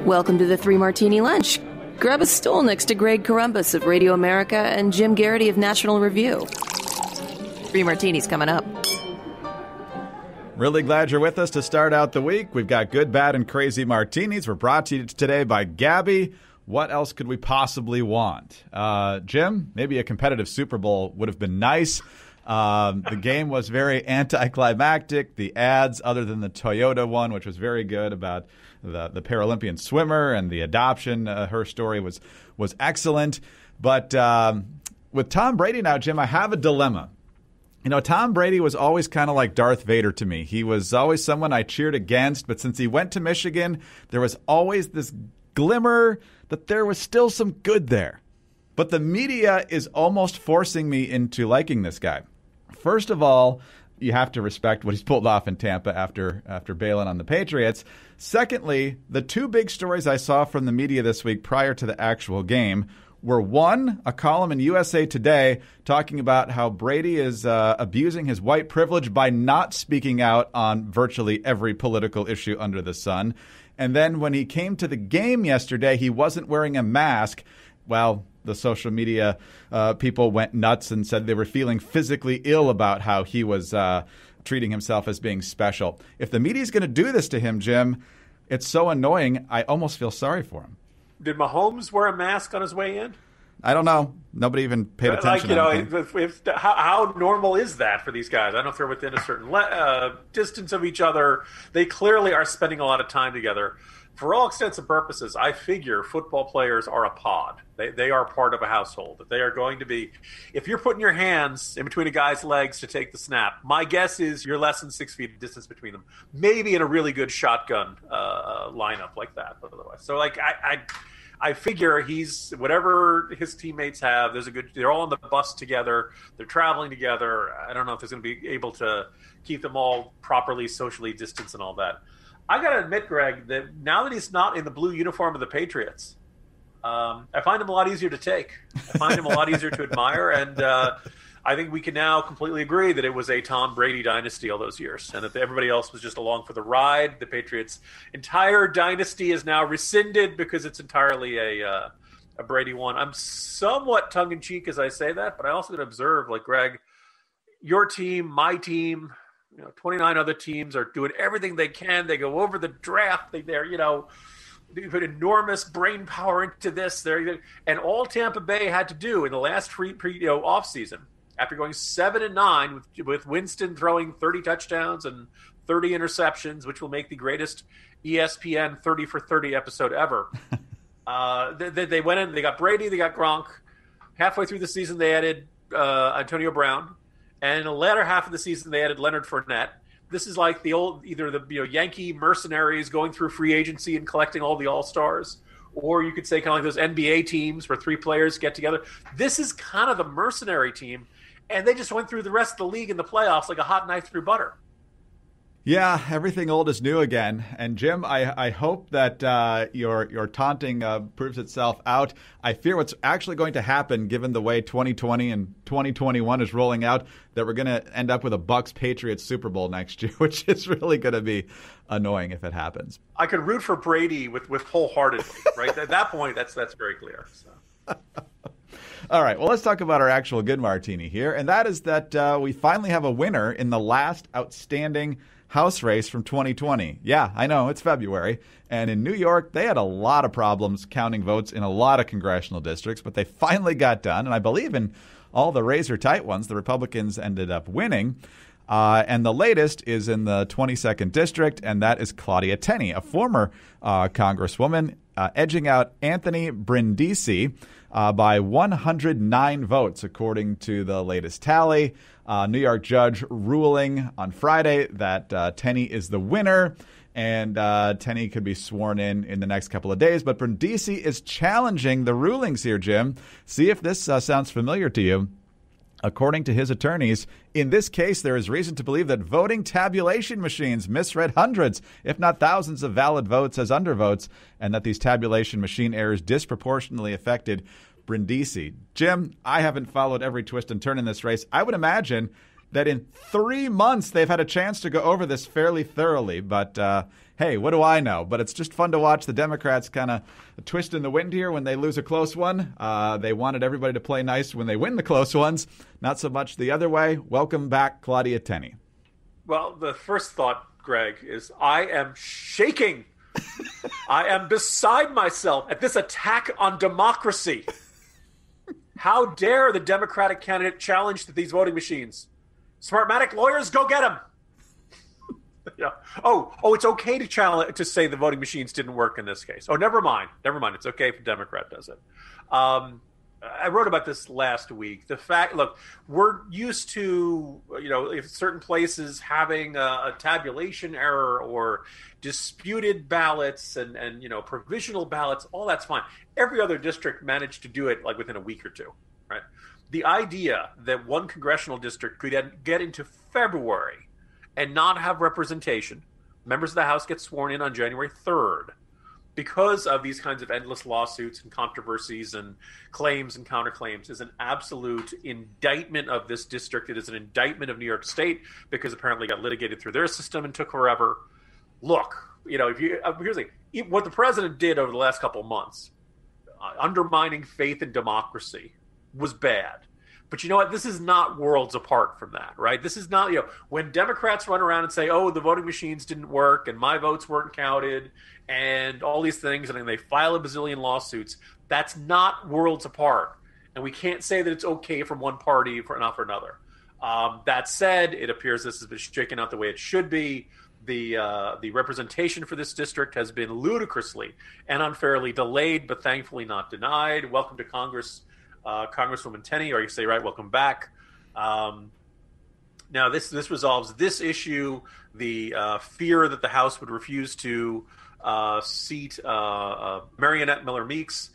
Welcome to the Three Martini Lunch. Grab a stool next to Greg Columbus of Radio America and Jim Garrity of National Review. Three Martinis coming up. Really glad you're with us to start out the week. We've got good, bad, and crazy martinis. We're brought to you today by Gabi. What else could we possibly want? Jim, maybe a competitive Super Bowl would have been nice. The game was very anticlimactic. The ads, other than the Toyota one, which was very good about the Paralympian swimmer and the adoption, her story was excellent. But with Tom Brady now, Jim, I have a dilemma. You know, Tom Brady was always kind of like Darth Vader to me. He was always someone I cheered against. But since he went to Michigan, there was always this glimmer that there was still some good there. But the media is almost forcing me into liking this guy. First of all, you have to respect what he's pulled off in Tampa after bailing on the Patriots. Secondly, the two big stories I saw from the media this week prior to the actual game were, one, a column in USA Today talking about how Brady is abusing his white privilege by not speaking out on virtually every political issue under the sun. And then when he came to the game yesterday, he wasn't wearing a mask. Well, the social media people went nuts and said they were feeling physically ill about how he was treating himself as being special. If the media is going to do this to him, Jim, it's so annoying. I almost feel sorry for him. Did Mahomes wear a mask on his way in? I don't know. Nobody even paid attention. How normal is that for these guys? I don't know if they're within a certain distance of each other. They clearly are spending a lot of time together. For all extents and purposes, I figure football players are a pod. They are part of a household. That they are going to be. If you're putting your hands in between a guy's legs to take the snap, my guess is you're less than 6 feet distance between them. Maybe in a really good shotgun lineup like that. But otherwise, so like I figure he's whatever his teammates have. They're all on the bus together. They're traveling together. I don't know if he's going to be able to keep them all properly socially distanced and all that. I got to admit, Greg, that now that he's not in the blue uniform of the Patriots, I find him a lot easier to take. I find him a lot easier to admire, and I think we can now completely agree that it was a Tom Brady dynasty all those years, and that everybody else was just along for the ride. The Patriots' entire dynasty is now rescinded because it's entirely a Brady one. I'm somewhat tongue-in-cheek as I say that, but I also going to observe, like, Greg, your team, my team, 29 other teams are doing everything they can. They go over the draft. They put enormous brain power into this. And all Tampa Bay had to do in the last offseason, after going 7-9 with Winston throwing 30 touchdowns and 30 interceptions, which will make the greatest ESPN 30 for 30 episode ever. They went in. They got Brady. They got Gronk. Halfway through the season, they added Antonio Brown. And in the latter half of the season, they added Leonard Fournette. This is like the old, either the Yankee mercenaries going through free agency and collecting all the all-stars, or you could say kind of like those NBA teams where three players get together. This is kind of the mercenary team, and they just went through the rest of the league in the playoffs like a hot knife through butter. Yeah, everything old is new again. And Jim, I hope that your taunting proves itself out. I fear what's actually going to happen, given the way 2020 and 2021 is rolling out, that we're going to end up with a Bucs-Patriots Super Bowl next year, which is really going to be annoying if it happens. I could root for Brady with wholeheartedly, right? At that point, that's very clear. So. All right, well, let's talk about our actual good martini here, and that is that we finally have a winner in the last outstanding House race from 2020. Yeah, I know, it's February. And in New York, they had a lot of problems counting votes in a lot of congressional districts, but they finally got done. And I believe in all the razor-tight ones, the Republicans ended up winning. And the latest is in the 22nd district, and that is Claudia Tenney, a former congresswoman, edging out Anthony Brindisi by 109 votes, according to the latest tally. New York judge ruling on Friday that Tenney is the winner, and Tenney could be sworn in the next couple of days. But Brindisi is challenging the rulings here, Jim. See if this sounds familiar to you. According to his attorneys, in this case, there is reason to believe that voting tabulation machines misread hundreds, if not thousands, of valid votes as undervotes, and that these tabulation machine errors disproportionately affected Brindisi. Jim, I haven't followed every twist and turn in this race. I would imagine that in 3 months they've had a chance to go over this fairly thoroughly. But hey, what do I know? But it's just fun to watch the Democrats kind of twist in the wind here when they lose a close one. They wanted everybody to play nice when they win the close ones. Not so much the other way. Welcome back, Claudia Tenney. Well, the first thought, Greg, is I am shaking. I am beside myself at this attack on democracy. How dare the Democratic candidate challenge these voting machines? Smartmatic lawyers, go get them. Yeah. Oh, it's okay to say the voting machines didn't work in this case. Oh, never mind. It's okay if a Democrat does it. I wrote about this last week. The fact, look, we're used to, if certain places having a tabulation error or disputed ballots and provisional ballots, all that's fine. Every other district managed to do it like within a week or two, right? The idea that one congressional district could get into February and not have representation, members of the House get sworn in on January 3rd, because of these kinds of endless lawsuits and controversies and claims and counterclaims, is an absolute indictment of this district. It is an indictment of New York State because apparently it got litigated through their system and took forever. Look, here's the thing. What the president did over the last couple of months, undermining faith in democracy, was bad. But you know what? This is not worlds apart from that, right? This is not, when Democrats run around and say, oh, the voting machines didn't work and my votes weren't counted and all these things, and then they file a bazillion lawsuits, that's not worlds apart. And we can't say that it's okay from one party not for another. That said, it appears this has been shaken out the way it should be. The representation for this district has been ludicrously and unfairly delayed, but thankfully not denied. Welcome to Congress, Congresswoman Tenney, or you say, right, welcome back. Now, this resolves this issue. The fear that the House would refuse to seat Marionette Miller Meeks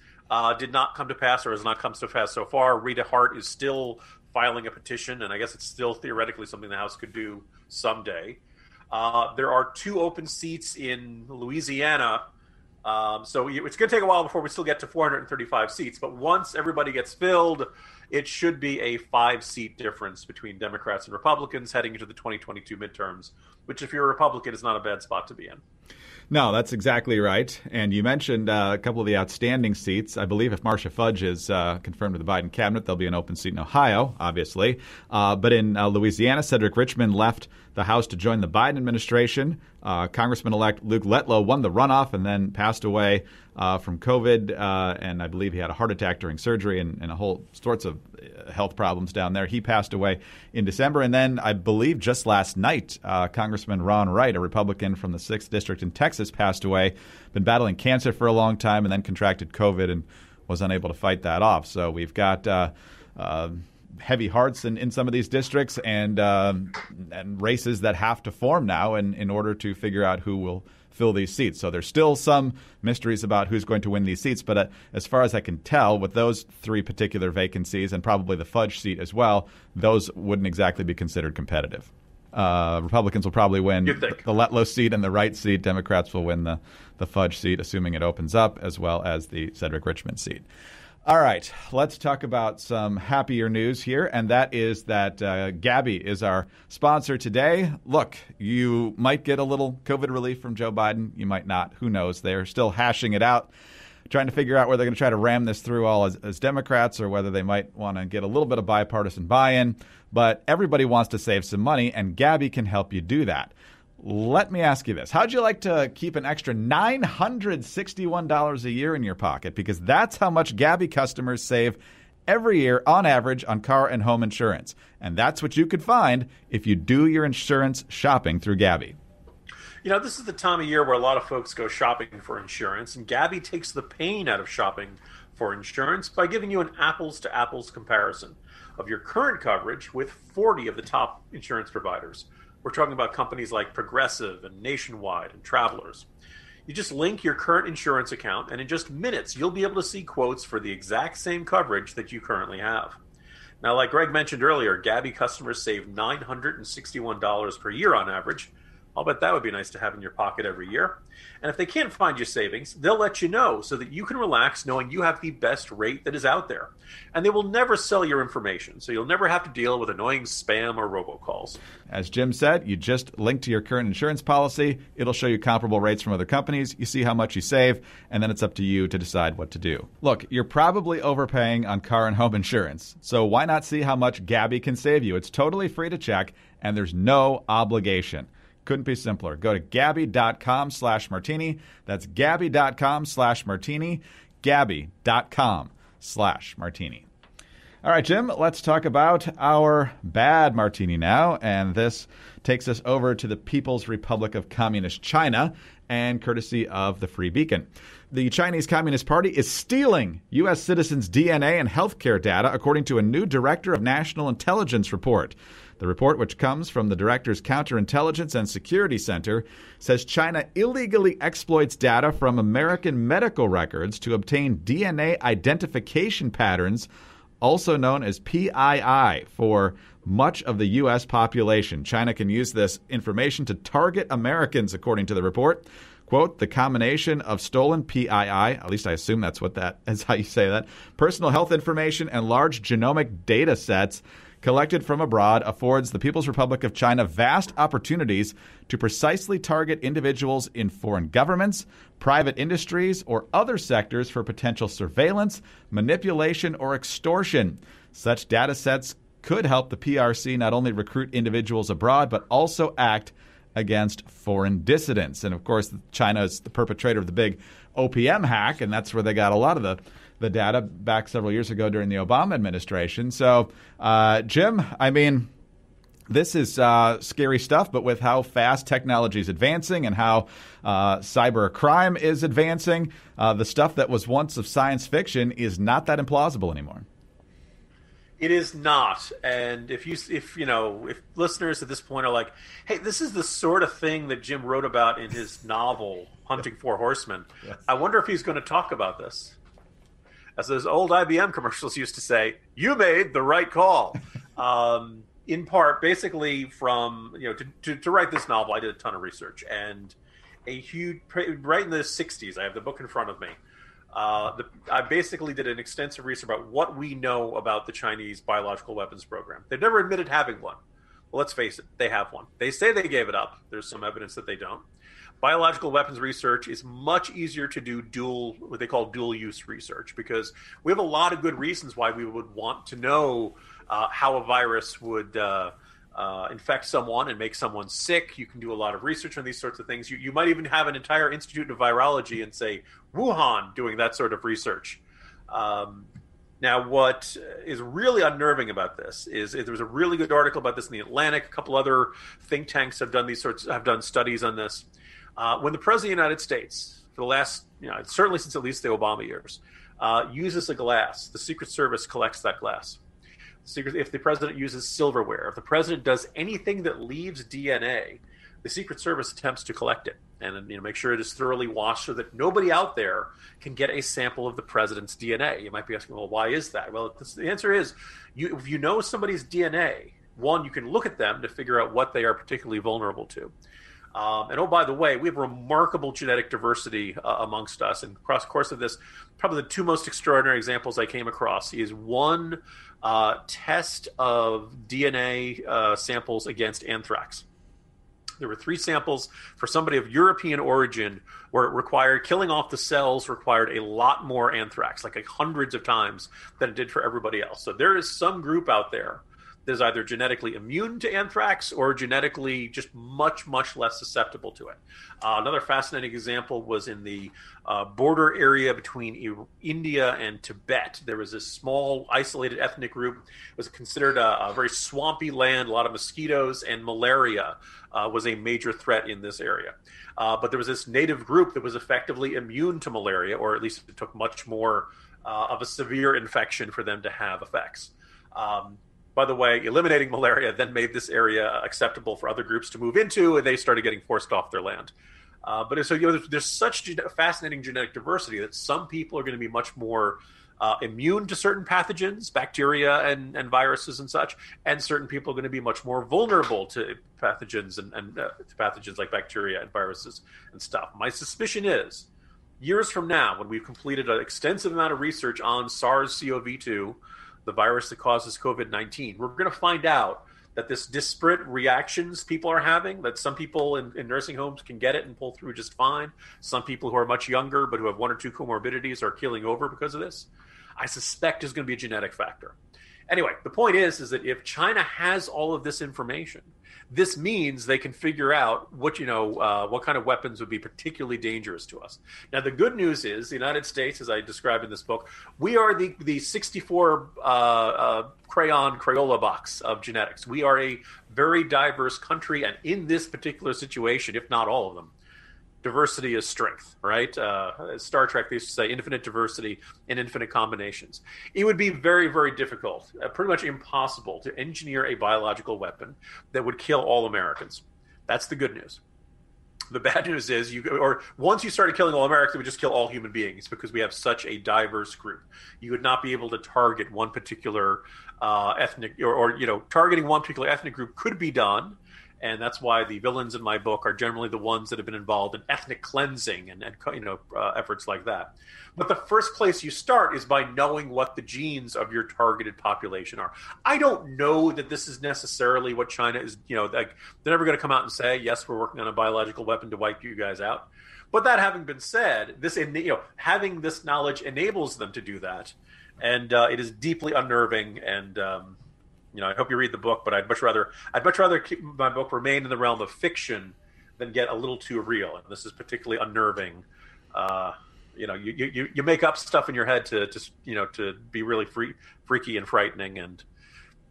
did not come to pass, or has not come to pass so far. Rita Hart is still filing a petition, and I guess it's still theoretically something the House could do someday. There are 2 open seats in Louisiana. So it's going to take a while before we still get to 435 seats. But once everybody gets filled, it should be a 5-seat difference between Democrats and Republicans heading into the 2022 midterms, which if you're a Republican is not a bad spot to be in. No, that's exactly right. And you mentioned a couple of the outstanding seats. I believe if Marcia Fudge is confirmed to the Biden cabinet, there'll be an open seat in Ohio, obviously. But in Louisiana, Cedric Richmond left the House to join the Biden administration. Congressman-elect Luke Letlow won the runoff and then passed away from COVID. And I believe he had a heart attack during surgery and a whole sorts of health problems down there. He passed away in December. And then I believe just last night, Congressman Ron Wright, a Republican from the 6th District in Texas, passed away. Been battling cancer for a long time and then contracted COVID and was unable to fight that off. So we've got heavy hearts in some of these districts and races that have to form now in order to figure out who will fill these seats. So there's still some mysteries about who's going to win these seats. But as far as I can tell, with those 3 particular vacancies and probably the Fudge seat as well, those wouldn't exactly be considered competitive. Republicans will probably win the Letlow seat and the Wright seat. Democrats will win the Fudge seat, assuming it opens up, as well as the Cedric Richmond seat. All right, let's talk about some happier news here, and that is that Gabi is our sponsor today. Look, you might get a little COVID relief from Joe Biden. You might not. Who knows? They're still hashing it out, trying to figure out whether they're going to try to ram this through all as Democrats or whether they might want to get a little bit of bipartisan buy-in. But everybody wants to save some money, and Gabi can help you do that. Let me ask you this. How'd you like to keep an extra $961 a year in your pocket? Because that's how much Gabi customers save every year on average on car and home insurance. And that's what you could find if you do your insurance shopping through Gabi. This is the time of year where a lot of folks go shopping for insurance, and Gabi takes the pain out of shopping for insurance by giving you an apples-to-apples comparison of your current coverage with 40 of the top insurance providers. We're talking about companies like Progressive and Nationwide and Travelers. You just link your current insurance account, and in just minutes, you'll be able to see quotes for the exact same coverage that you currently have. Now, like Greg mentioned earlier, Gabi customers save $961 per year on average I'll bet that would be nice to have in your pocket every year. And if they can't find your savings, they'll let you know so that you can relax knowing you have the best rate that is out there. And they will never sell your information, so you'll never have to deal with annoying spam or robocalls. As Jim said, you just link to your current insurance policy. It'll show you comparable rates from other companies. You see how much you save, and then it's up to you to decide what to do. Look, you're probably overpaying on car and home insurance, so why not see how much Gabi can save you? It's totally free to check, and there's no obligation. Couldn't be simpler. Go to Gabi.com/martini. That's Gabi.com/martini. Gabi.com/martini. All right, Jim, let's talk about our bad martini now. And this takes us over to the People's Republic of Communist China, and courtesy of the Free Beacon. The Chinese Communist Party is stealing U.S. citizens' DNA and healthcare data, according to a new Director of National Intelligence report. The report, which comes from the Director's Counterintelligence and Security Center, says China illegally exploits data from American medical records to obtain DNA identification patterns, also known as PII, for much of the U.S. population. China can use this information to target Americans, according to the report. Quote, the combination of stolen PII, at least I assume that's what that is how you say that, personal health information and large genomic data sets collected from abroad affords the People's Republic of China vast opportunities to precisely target individuals in foreign governments, private industries, or other sectors for potential surveillance, manipulation, or extortion. Such data sets could help the PRC not only recruit individuals abroad, but also act against foreign dissidents. And of course, China is the perpetrator of the big OPM hack, and that's where they got a lot of the data back several years ago during the Obama administration. So, Jim, I mean, this is scary stuff, but with how fast technology is advancing and how cyber crime is advancing, the stuff that was once of science fiction is not that implausible anymore. It is not. And if listeners at this point are like, hey, this is the sort of thing that Jim wrote about in his novel, Hunting Four Horsemen, yes. I wonder if he's going to talk about this. As those old IBM commercials used to say, you made the right call. In part, basically from, to write this novel, I did a ton of research. And right in the 60s, I have the book in front of me. I basically did an extensive research about what we know about the Chinese biological weapons program. They've never admitted having one. Well, let's face it, they have one. They say they gave it up. There's some evidence that they don't. Biological weapons research is much easier to do what they call dual-use research, because we have a lot of good reasons why we would want to know how a virus would infect someone and make someone sick. You can do a lot of research on these sorts of things. You might even have an entire institute of virology in, say, Wuhan doing that sort of research. Now, what is really unnerving about this is there was a really good article about this in The Atlantic. A couple other think tanks have done studies on this. When the President of the United States, for the last, certainly since at least the Obama years, uses a glass, the Secret Service collects that glass. If the President uses silverware, if the President does anything that leaves DNA, the Secret Service attempts to collect it and make sure it is thoroughly washed so that nobody out there can get a sample of the President's DNA. You might be asking, well, why is that? Well, the answer is, if you know somebody's DNA, one, you can look at them to figure out what they are particularly vulnerable to. And oh, by the way, we have remarkable genetic diversity amongst us. And across the course of this, probably the two most extraordinary examples I came across is one test of DNA samples against anthrax. There were 3 samples for somebody of European origin where it required, killing off the cells required a lot more anthrax, like hundreds of times than it did for everybody else. So there is some group out there that is either genetically immune to anthrax or genetically just much, much less susceptible to it. Another fascinating example was in the border area between India and Tibet. There was this small, isolated ethnic group. It was considered a very swampy land, a lot of mosquitoes, and malaria was a major threat in this area. But there was this native group that was effectively immune to malaria, or at least it took much more of a severe infection for them to have effects. By the way, eliminating malaria then made this area acceptable for other groups to move into, and they started getting forced off their land. But so there's such fascinating genetic diversity that some people are going to be much more immune to certain pathogens, bacteria and viruses and such, and certain people are going to be much more vulnerable to pathogens and to pathogens like bacteria and viruses and stuff. My suspicion is, years from now, when we've completed an extensive amount of research on SARS-CoV-2, the virus that causes COVID-19, we're going to find out that this disparate reactions people are having, that some people in nursing homes can get it and pull through just fine. Some people who are much younger but who have one or two comorbidities are keeling over because of this. I suspect is going to be a genetic factor. Anyway, the point is that if China has all of this information, this means they can figure out what kind of weapons would be particularly dangerous to us. Now, the good news is the United States, as I described in this book, we are the 64 crayon Crayola box of genetics. We are a very diverse country, and in this particular situation, if not all of them, diversity is strength, right? Star Trek, they used to say infinite diversity and infinite combinations. It would be very, very difficult, pretty much impossible, to engineer a biological weapon that would kill all Americans. That's the good news. The bad news is, once you started killing all Americans, it would just kill all human beings because we have such a diverse group. You would not be able to target one particular ethnic, or targeting one particular ethnic group could be done. And that's why the villains in my book are generally the ones that have been involved in ethnic cleansing and efforts like that. But the first place you start is by knowing what the genes of your targeted population are. I don't know that this is necessarily what China is, they're never going to come out and say, yes, we're working on a biological weapon to wipe you guys out. But that having been said, having this knowledge enables them to do that. And it is deeply unnerving and, I hope you read the book, but I'd much rather keep my book remain in the realm of fiction than get a little too real. And this is particularly unnerving. You make up stuff in your head to be really freaky and frightening, and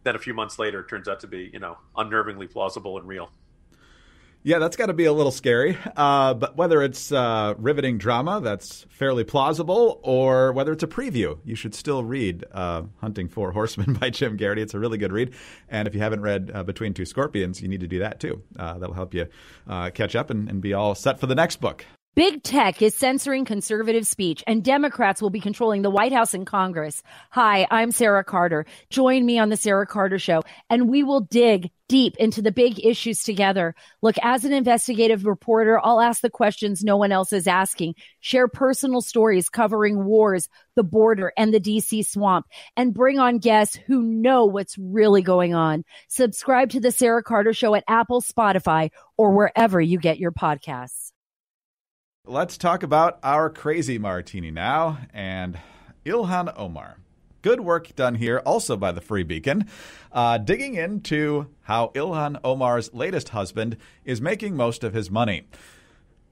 then a few months later it turns out to be unnervingly plausible and real. Yeah, that's got to be a little scary. But whether it's riveting drama that's fairly plausible or whether it's a preview, you should still read Hunting for Horsemen by Jim Garrity. It's a really good read. And if you haven't read Between Two Scorpions, you need to do that too. That'll help you catch up and be all set for the next book. Big tech is censoring conservative speech, and Democrats will be controlling the White House and Congress. Hi, I'm Sarah Carter. Join me on The Sarah Carter Show, and we will dig deep into the big issues together. Look, as an investigative reporter, I'll ask the questions no one else is asking, share personal stories covering wars, the border, and the D.C. swamp, and bring on guests who know what's really going on. Subscribe to The Sarah Carter Show at Apple, Spotify, or wherever you get your podcasts. Let's talk about our crazy martini now, and Ilhan Omar. Good work done here, also by the Free Beacon, digging into how Ilhan Omar's latest husband is making most of his money.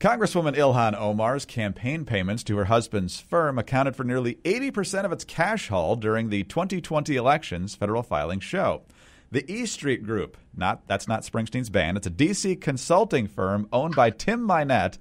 Congresswoman Ilhan Omar's campaign payments to her husband's firm accounted for nearly 80% of its cash haul during the 2020 elections, federal filings show. The E Street Group, that's not Springsteen's band, it's a D.C. consulting firm owned by Tim Minette,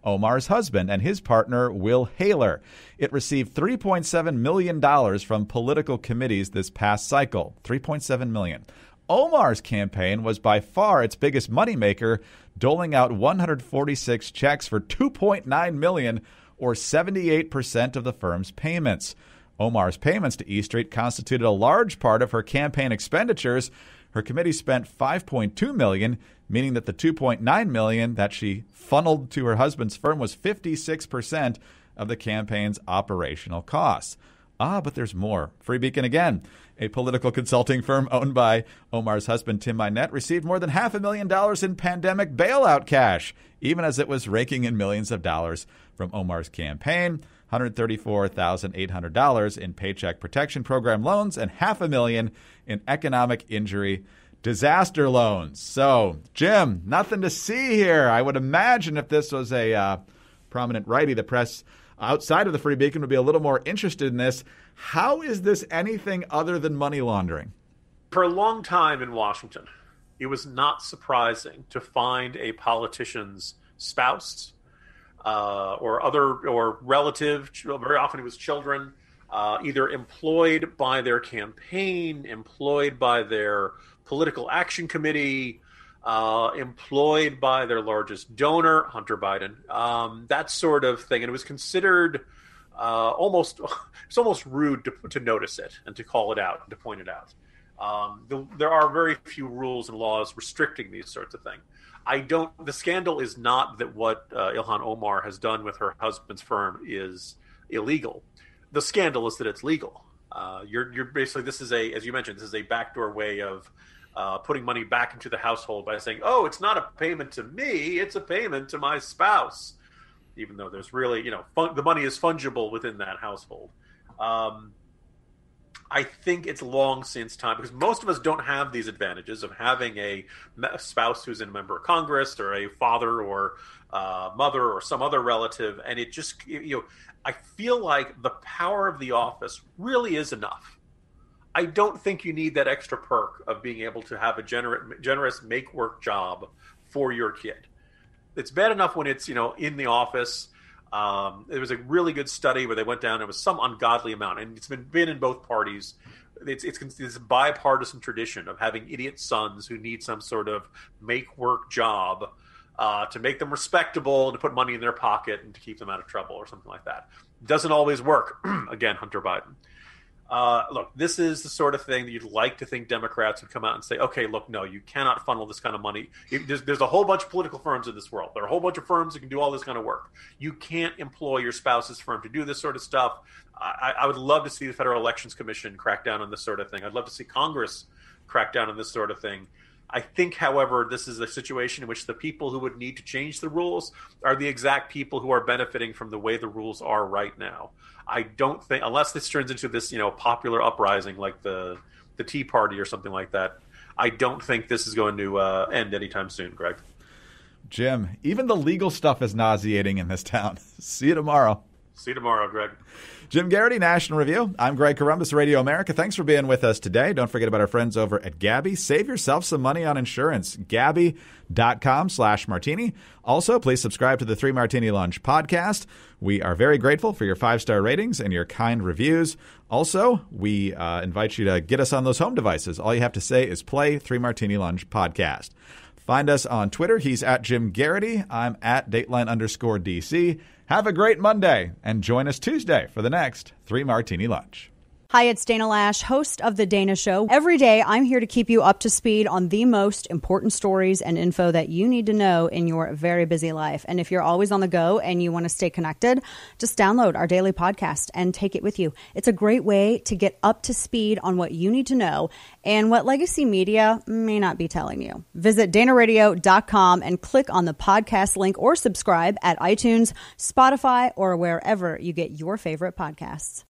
Omar's husband, and his partner, Will Haler. It received $3.7 million from political committees this past cycle. $3.7 million. Omar's campaign was by far its biggest moneymaker, doling out 146 checks for $2.9 million, or 78% of the firm's payments. Omar's payments to E Street constituted a large part of her campaign expenditures. Her committee spent $5.2 million, meaning that the $2.9 million that she funneled to her husband's firm was 56% of the campaign's operational costs. But there's more. Free Beacon again. A political consulting firm owned by Omar's husband, Tim Minette, received more than $500,000 in pandemic bailout cash, even as it was raking in millions of dollars from Omar's campaign. $134,800 in Paycheck Protection Program loans and $500,000 in economic injury disaster loans. So, Jim, nothing to see here. I would imagine if this was a prominent righty, the press outside of the Free Beacon would be a little more interested in this. How is this anything other than money laundering? For a long time in Washington, it was not surprising to find a politician's spouse or relative, very often it was children, either employed by their campaign, employed by their political action committee, employed by their largest donor, Hunter Biden, that sort of thing. And it was considered it's almost rude to notice it and to call it out and to point it out. There are very few rules and laws restricting these sorts of things. The scandal is not that what Ilhan Omar has done with her husband's firm is illegal. The scandal is that it's legal. You're basically, as you mentioned, this is a backdoor way of putting money back into the household by saying, oh, it's not a payment to me, it's a payment to my spouse. Even though there's really, the money is fungible within that household. I think it's long since time, because most of us don't have these advantages of having a spouse who's a member of Congress or a father or mother or some other relative. And it just, I feel like the power of the office really is enough. I don't think you need that extra perk of being able to have a generous make-work job for your kid. It's bad enough when it's, in the office. There was a really good study where they went down. It was some ungodly amount, and it's been in both parties. It's a bipartisan tradition of having idiot sons who need some sort of make-work job to make them respectable and to put money in their pocket and to keep them out of trouble or something like that. It doesn't always work. Again, Hunter Biden. Look, this is the sort of thing that you'd like to think Democrats would come out and say, okay, look, no, you cannot funnel this kind of money. There's a whole bunch of political firms in this world. There are a whole bunch of firms that can do all this kind of work. You can't employ your spouse's firm to do this sort of stuff. I would love to see the Federal Elections Commission crack down on this sort of thing. I'd love to see Congress crack down on this sort of thing. I think, however, this is a situation in which the people who would need to change the rules are the exact people who are benefiting from the way the rules are right now. I don't think, unless this turns into this, popular uprising like the Tea Party or something like that, I don't think this is going to end anytime soon, Greg. Jim, even the legal stuff is nauseating in this town. See you tomorrow. See you tomorrow, Greg. Jim Garrity, National Review. I'm Greg Corombos, Radio America. Thanks for being with us today. Don't forget about our friends over at Gabi. Save yourself some money on insurance. Gabi.com/martini. Also, please subscribe to the 3 Martini Lunch podcast. We are very grateful for your 5-star ratings and your kind reviews. Also, we invite you to get us on those home devices. All you have to say is play 3 Martini Lunch podcast. Find us on Twitter. He's at Jim Garrity. I'm at Dateline_DC. Have a great Monday and join us Tuesday for the next 3 Martini Lunch. Hi, it's Dana Lash, host of The Dana Show. Every day, I'm here to keep you up to speed on the most important stories and info that you need to know in your very busy life. And if you're always on the go and you want to stay connected, just download our daily podcast and take it with you. It's a great way to get up to speed on what you need to know and what legacy media may not be telling you. Visit danaradio.com and click on the podcast link or subscribe at iTunes, Spotify, or wherever you get your favorite podcasts.